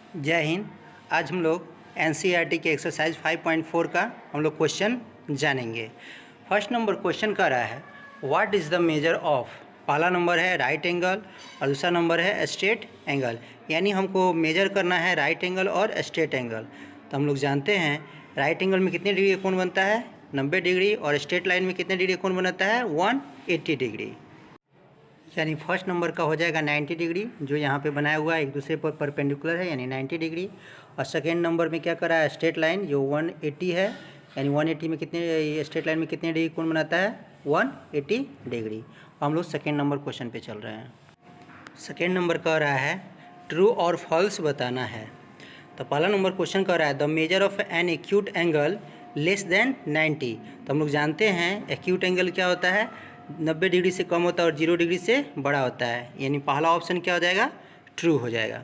जय हिंद। आज हम लोग एनसीईआरटी के एक्सरसाइज 5.4 का हम लोग क्वेश्चन जानेंगे। फर्स्ट नंबर क्वेश्चन कर रहा है what is the measure of. पहला नंबर है राइट एंगल और दूसरा नंबर है स्ट्रेट एंगल, यानी हमको मेजर करना है राइट एंगल और स्ट्रेट एंगल। तो हम लोग जानते हैं राइट एंगल में कितने डिग्री का कोण बनता है 90 डिग्री, और स्ट्रेट लाइन में कितने डिग्री का कोण बनता है 180 डिग्री। यानी फर्स्ट नंबर का हो जाएगा 90 डिग्री, जो यहाँ पे बनाया हुआ है एक दूसरे पर परपेंडिकुलर है यानी 90 डिग्री। और सेकेंड नंबर में क्या करा है स्ट्रेट लाइन जो 180 है, यानी 180 में कितने स्ट्रेट लाइन में कितने डिग्री कोण बनाता है 180 डिग्री। हम लोग सेकेंड नंबर क्वेश्चन पे चल रहे हैं। सेकेंड नंबर कह रहा है ट्रू और फॉल्स बताना है। तो पहला नंबर क्वेश्चन कह रहा है the measure of an acute angle less than 90। तो हम लोग जानते हैं एक्यूट एंगल क्या होता है 90 डिग्री से कम होता है और 0 डिग्री से बड़ा होता है, यानी पहला ऑप्शन क्या हो जाएगा ट्रू हो जाएगा।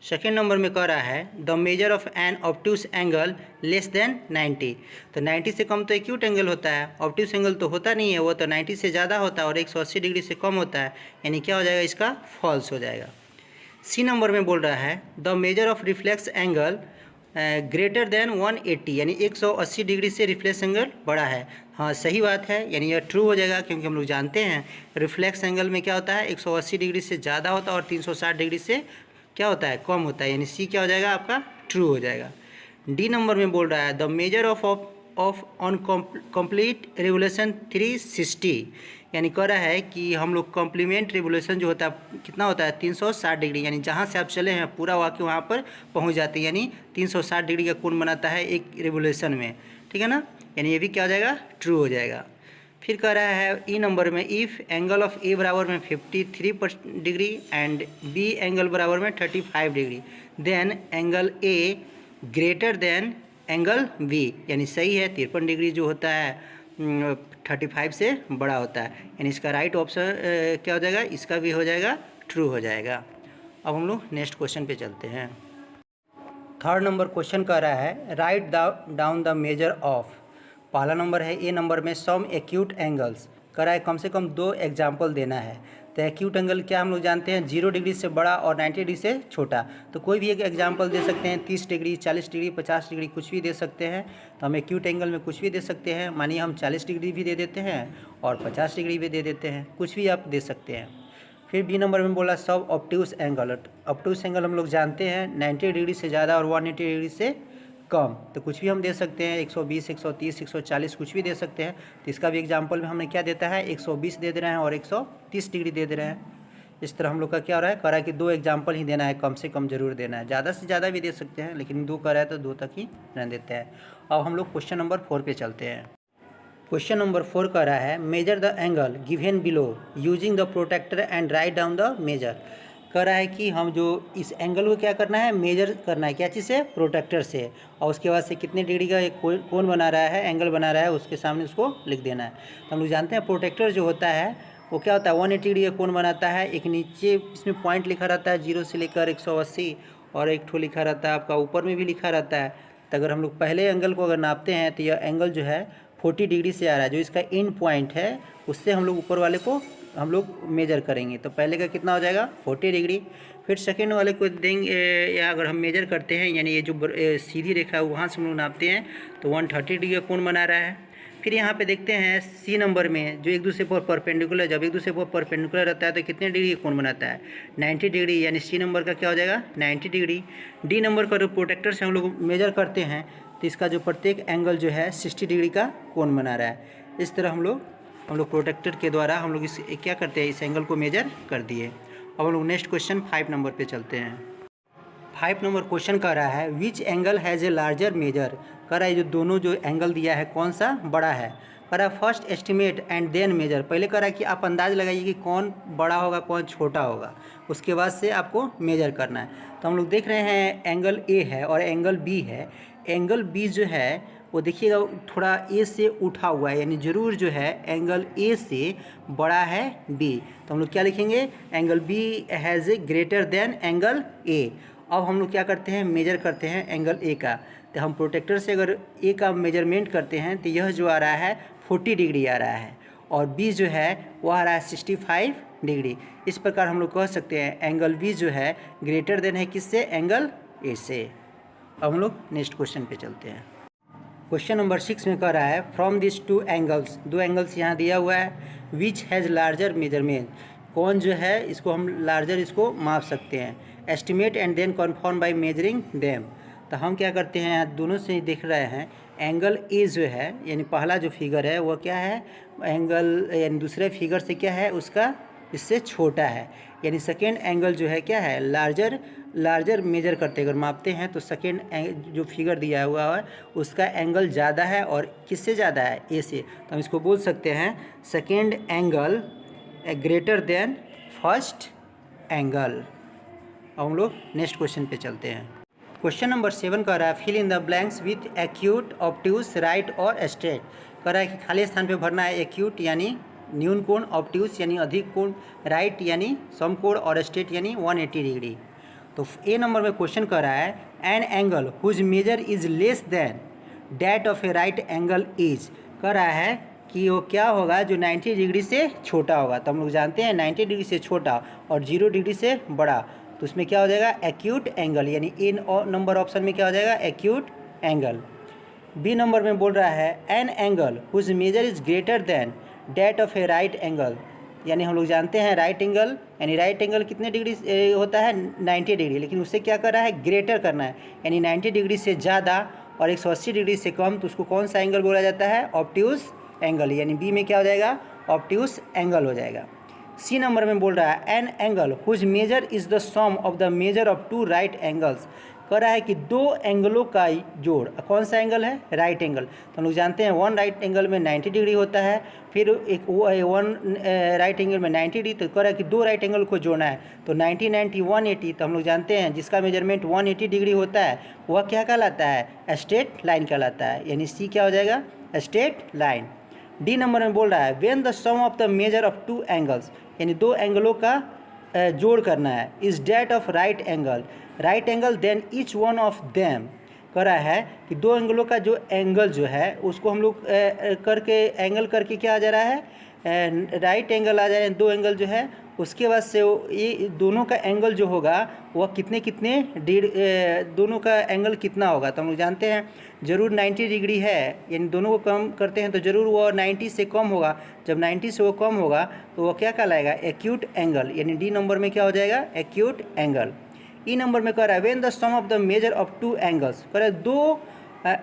सेकेंड नंबर में कह रहा है the measure of an obtuse angle less than 90। तो 90 से कम तो एक्यूट एंगल होता है, ऑब्ट्यूस एंगल तो होता नहीं है, वो तो 90 से ज़्यादा होता है और 180 डिग्री से कम होता है, यानी क्या हो जाएगा इसका फॉल्स हो जाएगा। सी नंबर में बोल रहा है the measure of reflex angle greater than 180, यानी 180 डिग्री से रिफ्लेक्स एंगल बड़ा है। हाँ सही बात है, यानी यह ट्रू हो जाएगा, क्योंकि हम लोग जानते हैं रिफ्लेक्स एंगल में क्या होता है 180 डिग्री से ज़्यादा होता है और 360 डिग्री से क्या होता है कम होता है, यानी सी क्या हो जाएगा आपका ट्रू हो जाएगा। डी नंबर में बोल रहा है the measure of on complete revolution 360, यानी कह रहा है कि हम लोग कॉम्प्लीमेंट रेवोल्यूशन जो होता है कितना होता है 360 डिग्री, यानी जहाँ से आप चले हैं पूरा वाक्य वहाँ पर पहुँच जाते हैं, यानी 360 डिग्री का कोण बनाता है एक रेवोल्यूशन में, ठीक है ना, यानी ये भी क्या हो जाएगा ट्रू हो जाएगा। फिर कह रहा है ई नंबर में इफ़ एंगल ऑफ ए बराबर में 53 डिग्री एंड बी एंगल बराबर में 35 degree then angle A greater than angle B, यानी सही है 53 डिग्री जो होता है 35 से बड़ा होता है, यानी इसका राइट ऑप्शन क्या हो जाएगा इसका भी हो जाएगा ट्रू हो जाएगा। अब हम लोग नेक्स्ट क्वेश्चन पे चलते हैं। थर्ड नंबर क्वेश्चन कह रहा है right down the measure of. पहला नंबर है ए नंबर में सम एक्यूट एंगल्स, कह रहा है कम से कम 2 एग्जाम्पल देना है। तो एक्यूट एंगल क्या हम लोग जानते हैं 0 डिग्री से बड़ा और 90 डिग्री से छोटा, तो कोई भी एक एग्जाम्पल दे सकते हैं 30 डिग्री 40 डिग्री 50 डिग्री कुछ भी दे सकते हैं। तो हम एक्यूट एंगल में कुछ भी दे सकते हैं, मानिए हम 40 डिग्री भी दे देते हैं और 50 डिग्री भी दे देते हैं, कुछ भी आप दे सकते हैं। फिर बी नंबर में बोला सब ऑब्ट्यूस एंगल। ऑब्ट्यूस एंगल हम लोग जानते हैं 90 डिग्री से ज़्यादा और 180 डिग्री से कम, तो कुछ भी हम दे सकते हैं 120 130 140 कुछ भी दे सकते हैं। तो इसका भी एग्जांपल में हमने क्या देता है 120 दे रहे हैं और 130 डिग्री दे रहे हैं। इस तरह हम लोग का क्या हो रहा है कह रहा है कि 2 एग्जांपल ही देना है, कम से कम जरूर देना है, ज़्यादा से ज़्यादा भी दे सकते हैं लेकिन 2 कह रहा है तो 2 तक ही रहने देते हैं। अब हम लोग क्वेश्चन नंबर 4 पे चलते हैं। क्वेश्चन नंबर 4 कह रहा है measure the angle given below using the protractor and write down the measure. कह रहा है कि हम जो इस एंगल को क्या करना है मेजर करना है, क्या चीज़ से प्रोटेक्टर से, और उसके बाद से कितने डिग्री का एक कोण बना रहा है एंगल बना रहा है उसके सामने उसको लिख देना है। तो हम लोग जानते हैं प्रोटेक्टर जो होता है वो क्या होता है 180 डिग्री का कोण बनाता है। एक नीचे इसमें पॉइंट लिखा रहता है 0 से लेकर 180 और एक ठो लिखा रहता है आपका ऊपर में भी लिखा रहता है। तो अगर हम लोग पहले एंगल को अगर नापते हैं तो यह एंगल जो है 40 डिग्री से आ रहा है, जो इसका इन पॉइंट है उससे हम लोग ऊपर वाले को हम लोग मेजर करेंगे। तो पहले का कितना हो जाएगा 40 डिग्री, फिर सेकेंड वाले को देंगे या अगर हम मेजर करते हैं यानी ये जो सीधी रेखा है वहाँ से हम लोग नापते हैं तो 130 डिग्री का कोण बना रहा है। फिर यहाँ पे देखते हैं सी नंबर में जो एक दूसरे पर परपेंडिकुलर, जब एक दूसरे पर परपेंडिकुलर रहता है तो कितने डिग्री का कोण बनाता है 90 डिग्री, यानी सी नंबर का क्या हो जाएगा 90 डिग्री। डी नंबर का जो प्रोटेक्टर से हम लोग मेजर करते हैं तो इसका जो प्रत्येक एंगल जो है 60 डिग्री का कोण बना रहा है। इस तरह हम लोग प्रोटेक्टर के द्वारा हम लोग इस क्या करते हैं इस एंगल को मेजर कर दिए। अब हम लोग नेक्स्ट क्वेश्चन 5 नंबर पे चलते हैं। 5 नंबर क्वेश्चन कह रहा है which angle has a larger measure. कह रहा है जो दोनों जो एंगल दिया है कौन सा बड़ा है। कह रहा है first estimate and then measure. पहले कह रहा है कि आप अंदाज लगाइए कि कौन बड़ा होगा कौन छोटा होगा, उसके बाद से आपको मेजर करना है। तो हम लोग देख रहे हैं एंगल ए है और एंगल बी है। एंगल बी जो है वो देखिएगा थोड़ा ए से उठा हुआ है, यानी ज़रूर जो है एंगल ए से बड़ा है बी। तो हम लोग क्या लिखेंगे angle B has a greater than angle A. अब हम लोग क्या करते हैं मेजर करते हैं एंगल ए का। तो हम प्रोटेक्टर से अगर ए का मेजरमेंट करते हैं तो यह जो आ रहा है 40 डिग्री आ रहा है और बी जो है वो आ रहा है 65 डिग्री। इस प्रकार हम लोग कह सकते हैं एंगल बी जो है ग्रेटर देन है किससे एंगल ए से। अब हम लोग नेक्स्ट क्वेश्चन पे चलते हैं। क्वेश्चन नंबर 6 में कह रहा है फ्रॉम दिस टू एंगल्स, दो एंगल्स यहाँ दिया हुआ है, विच हैज़ लार्जर मेजरमेंट, कौन जो है इसको हम लार्जर इसको माप सकते हैं, estimate and then confirm by measuring them. तो हम क्या करते हैं, यहाँ दोनों से देख रहे हैं एंगल ए जो है यानी पहला जो फिगर है वो क्या है, एंगल यानी दूसरे फिगर से क्या है उसका इससे छोटा है, यानी सेकेंड एंगल जो है क्या है लार्जर मेजर करते अगर मापते हैं तो सेकेंड जो फिगर दिया हुआ है उसका एंगल ज़्यादा है और किससे ज़्यादा है, ए से। तो हम इसको बोल सकते हैं second angle greater than first angle. अब हम लोग नेक्स्ट क्वेश्चन पे चलते हैं। क्वेश्चन नंबर 7 कह रहा है fill in the blanks with acute obtuse right और स्ट्रेट। कह रहा है कि खाली स्थान पे भरना है एक्यूट यानी न्यून कोण, ऑब्ट्यूस यानी अधिक कोण, राइट यानी समकोण और स्ट्रेट यानी 180 डिग्री। तो ए नंबर में क्वेश्चन कर रहा है an angle whose measure is less than that of a right angle is. कह रहा है कि वो क्या होगा जो 90 डिग्री से छोटा होगा। तो हम लोग जानते हैं 90 डिग्री से छोटा और 0 डिग्री से बड़ा, तो उसमें क्या हो जाएगा एक्यूट एंगल, यानी ए नंबर ऑप्शन में क्या हो जाएगा एक्यूट एंगल। बी नंबर में बोल रहा है an angle whose measure is greater than that of a right angle, यानी हम लोग जानते हैं राइट एंगल यानी राइट एंगल कितने डिग्री होता है 90 डिग्री, लेकिन उससे क्या कर रहा है ग्रेटर करना है, यानी 90 डिग्री से ज़्यादा और 180 डिग्री से कम, तो उसको कौन सा एंगल बोला जाता है ऑब्ट्यूस एंगल, यानी बी में क्या हो जाएगा ऑब्ट्यूस एंगल हो जाएगा। सी नंबर में बोल रहा है an angle whose measure is the sum of the measure of two right angles. कह रहा है कि दो एंगलों का जोड़, कौन सा एंगल है राइट एंगल। तो हम लोग जानते हैं वन राइट एंगल में 90 डिग्री होता है, फिर एक वन राइट एंगल में 90 डिग्री। तो कह रहा है कि दो राइट एंगल को जोड़ना है, तो 90 90 180। तो हम लोग जानते हैं जिसका मेजरमेंट 180 डिग्री होता है वह क्या कहलाता है स्ट्रेट लाइन कहलाता है, यानी सी क्या हो जाएगा स्ट्रेट लाइन। डी नंबर में बोल रहा है when the sum of the measure of two angles, यानी दो एंगलों का जोड़ करना है, is that of right angle then each one of them. कह रहा है कि दो एंगलों का जो एंगल जो है उसको हम लोग एंगल करके क्या आ जा रहा है राइट एंगल आ जा रहा है, दो एंगल जो है उसके बाद से ये दोनों का एंगल जो होगा वह कितने दोनों का एंगल कितना होगा। तो हम लोग जानते हैं ज़रूर 90 डिग्री है, यानी दोनों को कम करते हैं तो ज़रूर वो 90 से कम होगा। जब 90 से वो कम होगा तो वो क्या कहलाएगा एक्यूट एंगल, यानी डी नंबर में क्या हो जाएगा एक्यूट एंगल। ई नंबर में कह रहा है when the sum of the measure of two angles. कह रहा है दो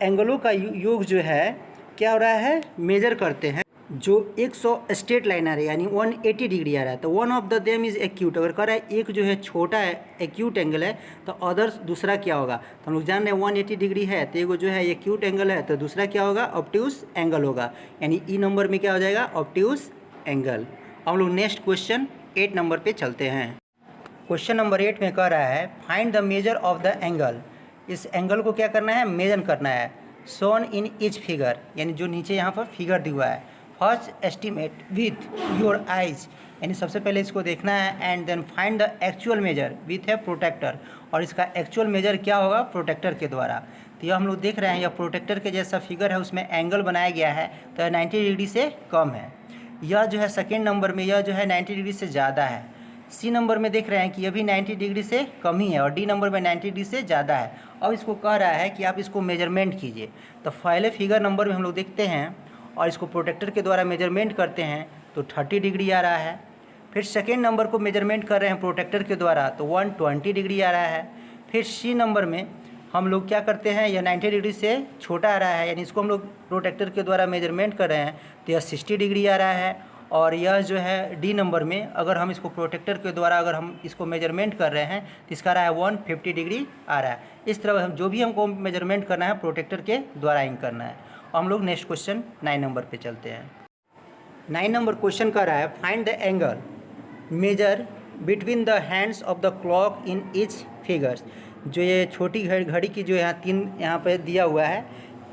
एंगलों का योग जो है क्या हो रहा है मेजर करते हैं, जो 100 स्ट्रेट लाइन आ रही है यानी 180 डिग्री आ रहा है, तो one of the them is acute. अगर कह रहा है एक जो है छोटा है एक्यूट एंगल है तो अदर्स दूसरा क्या होगा, तो हम लोग जान रहे हैं 180 डिग्री है तो एक जो है एक्यूट एंगल है तो दूसरा क्या होगा ऑब्ट्यूस एंगल होगा, यानी ई नंबर में क्या हो जाएगा ऑब्ट्यूस एंगल। हम लोग नेक्स्ट क्वेश्चन 8 नंबर पे चलते हैं। क्वेश्चन नंबर 8 में कह रहा है find the measure of the angle. इस एंगल को क्या करना है मेजर करना है, शोन इन ईच फिगर, यानी जो नीचे यहाँ पर फिगर दिया हुआ है। First estimate with your eyes, यानी सबसे पहले इसको देखना है and then find the actual measure with a protractor, और इसका एक्चुअल मेजर क्या होगा प्रोटेक्टर के द्वारा। तो यह हम लोग देख रहे हैं यह प्रोटेक्टर के जैसा फिगर है, उसमें एंगल बनाया गया है तो 90 डिग्री से कम है। यह जो है सेकेंड नंबर में यह जो है 90 डिग्री से ज़्यादा है। सी नंबर में देख रहे हैं कि यह भी 90 डिग्री से कम ही है और डी नंबर में 90 डिग्री से ज़्यादा है। अब इसको कह रहा है कि आप इसको मेजरमेंट कीजिए। तो पहले फिगर नंबर में हम लोग देखते हैं और इसको प्रोटेक्टर के द्वारा मेजरमेंट करते हैं तो 30 डिग्री आ रहा है। फिर सेकेंड नंबर को मेजरमेंट कर रहे हैं प्रोटेक्टर के द्वारा तो 120 डिग्री आ रहा है। फिर सी नंबर में हम लोग क्या करते हैं यह 90 डिग्री से छोटा आ रहा है, यानी इसको हम लोग प्रोटेक्टर के द्वारा मेजरमेंट कर रहे हैं तो यह 60 डिग्री आ रहा है। और यह जो है डी नंबर में अगर हम इसको प्रोटेक्टर के द्वारा अगर हम इसको मेजरमेंट कर रहे हैं तो इसका आ रहा है 150 डिग्री आ रहा है। इस तरह हम जो भी हमको मेजरमेंट करना है प्रोटेक्टर के द्वारा ही करना है। हम लोग नेक्स्ट क्वेश्चन 9 नंबर पे चलते हैं। 9 नंबर क्वेश्चन कर रहा है find the angle major between the hands of the clock in each figures. जो ये छोटी घड़ी की जो यहाँ 3 यहाँ पे दिया हुआ है,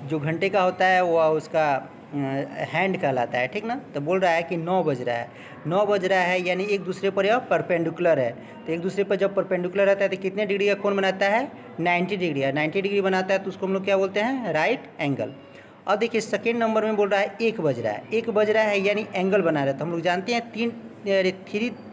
जो घंटे का होता है वह उसका हैंड कहलाता है, ठीक ना। तो बोल रहा है कि 9 बज रहा है, 9 बज रहा है यानी एक दूसरे पर यह परपेंडिकुलर है। तो एक दूसरे पर जब परपेंडिकुलर रहता है तो कितने डिग्री का कोण बनाता है 90 डिग्री है। 90 डिग्री बनाता है तो उसको हम लोग क्या बोलते हैं राइट एंगल। अब देखिए सेकेंड नंबर में बोल रहा है 1 बज रहा है, 1 बज रहा है यानी एंगल बना रहा है। तो हम लोग जानते हैं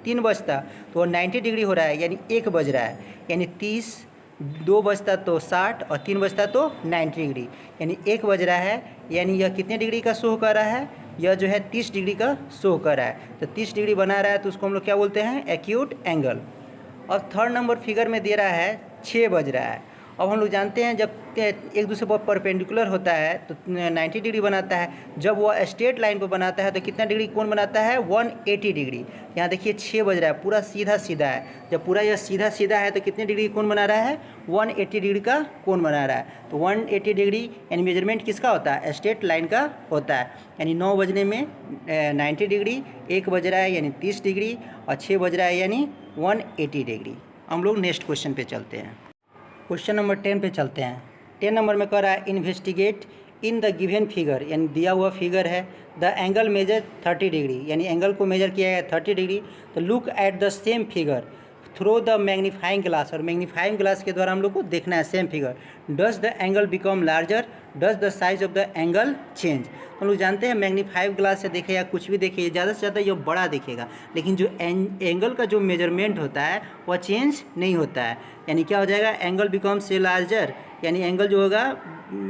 3 बजता तो 90 डिग्री हो रहा है यानी 1 बज रहा है, यानी 30 2 बजता तो 60 और 3 बजता तो 90 डिग्री, यानी 1 बज रहा है, यानी यह कितने डिग्री का शो कर रहा है, यह जो है 30 डिग्री का शो कर रहा है। तो 30 डिग्री बना रहा है तो उसको हम लोग क्या बोलते हैं, एक्यूट एंगल। और थर्ड नंबर फिगर में दे रहा है 6 बज रहा है। अब हम लोग जानते हैं जब एक दूसरे पर परपेंडिकुलर होता है तो 90 डिग्री बनाता है, जब वह स्ट्रेट लाइन पर बनाता है तो कितना डिग्री कोण बनाता है, 180 डिग्री। यहाँ देखिए 6 बज रहा है, पूरा सीधा सीधा है, जब पूरा यह सीधा सीधा है तो कितने डिग्री कोण बना रहा है, 180 डिग्री का कोण बना रहा है। तो 180 डिग्री यानी मेजरमेंट किसका होता है, स्ट्रेट लाइन का होता है। यानी 9 बजने में 90 डिग्री, 1 बज रहा है यानी 30 डिग्री, और 6 बज रहा है यानी 180 डिग्री। हम लोग नेक्स्ट क्वेश्चन पे चलते हैं। क्वेश्चन नंबर 10 पे चलते हैं। 10 नंबर में कह रहा है investigate in the given figure, यानी दिया हुआ फिगर है, द एंगल मेजर 30 डिग्री, यानी एंगल को मेजर किया गया 30 डिग्री। तो look at the same figure through the magnifying glass, और मैग्नीफाइंग ग्लास के द्वारा हम लोग को देखना है same figure. Does the angle become larger, does the size of the angle change. हम लोग जानते हैं मैग्नीफाइंग ग्लास से देखे या कुछ भी देखे, ज़्यादा से ज़्यादा ये बड़ा दिखेगा, लेकिन जो एंगल का जो मेजरमेंट होता है वह चेंज नहीं होता है। यानी क्या हो जाएगा, एंगल बिकम्स लार्जर, यानी एंगल जो होगा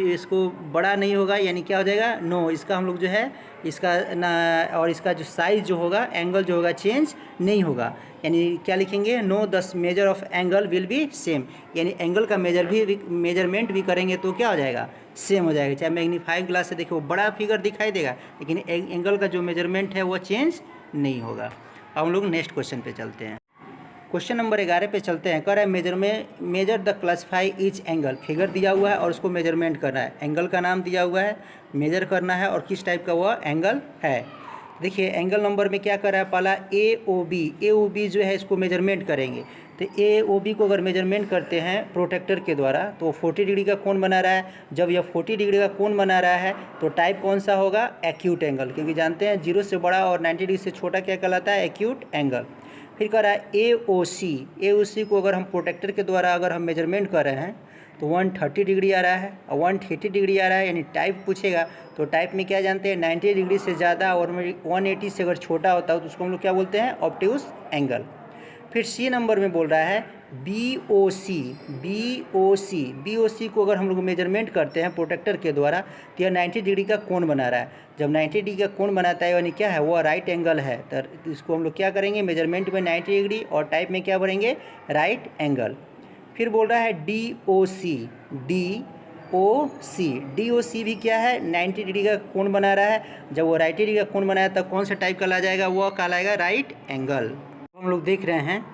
इसको बड़ा नहीं होगा, यानी क्या हो जाएगा, नो, इसका हम लोग जो है इसका ना, और इसका जो साइज़ जो होगा, एंगल जो होगा चेंज नहीं होगा। यानी क्या लिखेंगे, know the measure of angle will be same, यानी एंगल का मेजरमेंट भी करेंगे तो क्या हो जाएगा, सेम हो जाएगा। चाहे मैग्नीफाइंग ग्लास से देखो बड़ा फिगर दिखाई देगा, लेकिन एंगल का जो मेजरमेंट है वो चेंज नहीं होगा। अब हम लोग नेक्स्ट क्वेश्चन पे चलते हैं। क्वेश्चन नंबर 11 पे चलते हैं। कह रहा है measure the classify each angle, figure दिया हुआ है और उसको मेजरमेंट करना है, एंगल का नाम दिया हुआ है, मेजर करना है और किस टाइप का वह एंगल है। देखिए एंगल नंबर में क्या कर रहा है, पहला ए ओ बी जो है इसको मेजरमेंट करेंगे। तो ए ओ बी को अगर मेजरमेंट करते हैं प्रोटेक्टर के द्वारा तो 40 डिग्री का कोण बना रहा है। जब यह 40 डिग्री का कोण बना रहा है तो टाइप कौन सा होगा, एक्यूट एंगल, क्योंकि जानते हैं 0 से बड़ा और 90 डिग्री से छोटा क्या कहलाता है, एक्यूट एंगल। फिर कह रहा है ए ओ सी को अगर हम प्रोटेक्टर के द्वारा अगर हम मेजरमेंट कर रहे हैं तो 130 डिग्री आ रहा है और 180 डिग्री आ रहा है, यानी टाइप पूछेगा तो टाइप में क्या जानते हैं, 90 डिग्री से ज़्यादा और 180 से अगर छोटा होता है तो उसको हम लोग क्या बोलते हैं, ऑब्ट्यूज एंगल। फिर सी नंबर में बोल रहा है बी ओ सी को अगर हम लोग मेजरमेंट करते हैं प्रोटेक्टर के द्वारा तो यह 90 डिग्री का कोण बना रहा है। जब 90 डिग्री का कोण बनाता है यानी क्या है, वो राइट एंगल है, तो इसको हम लोग क्या करेंगे, मेजरमेंट में 90 डिग्री और टाइप में क्या भरेंगे, राइट एंगल। फिर बोल रहा है डी ओ सी भी क्या है, 90 डिग्री का कोण बना रहा है। जब वो राइट डिग्री का कोण बनाया तब कौन सा टाइप का ला जाएगा, वो कहलाएगा राइट एंगल। हम लोग देख रहे हैं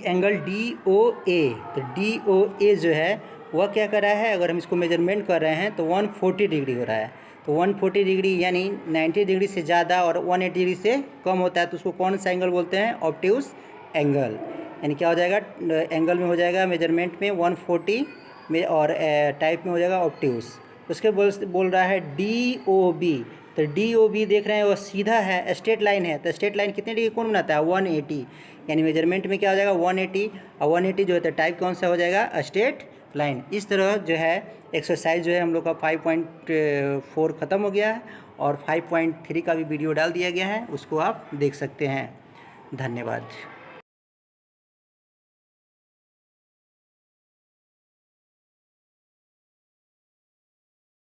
एंगल डी ओ ए, तो डी ओ ए जो है वह क्या कर रहा है, अगर हम इसको मेजरमेंट कर रहे हैं तो 140 डिग्री हो रहा है। तो 140 डिग्री यानी 90 डिग्री से ज़्यादा और 180 डिग्री से कम होता है तो उसको कौन सा एंगल बोलते हैं, ऑब्ट्यूज एंगल। यानी क्या हो जाएगा, एंगल में हो जाएगा मेजरमेंट में 140 में और टाइप में हो जाएगा ऑब्ट्यूज। उसके बोल रहा है डी ओ बी, तो डी ओ बी देख रहे हैं वो सीधा है, स्ट्रेट लाइन है, तो स्ट्रेट लाइन कितने डिग्री कोण बनाता है, 180, यानी मेजरमेंट में क्या हो जाएगा 180, और 180 जो है तो टाइप कौन सा हो जाएगा, स्ट्रेट लाइन। इस तरह जो है एक्सरसाइज जो है हम लोग का 5.4 ख़त्म हो गया है और 5.3 का भी वीडियो डाल दिया गया है, उसको आप देख सकते हैं। धन्यवाद।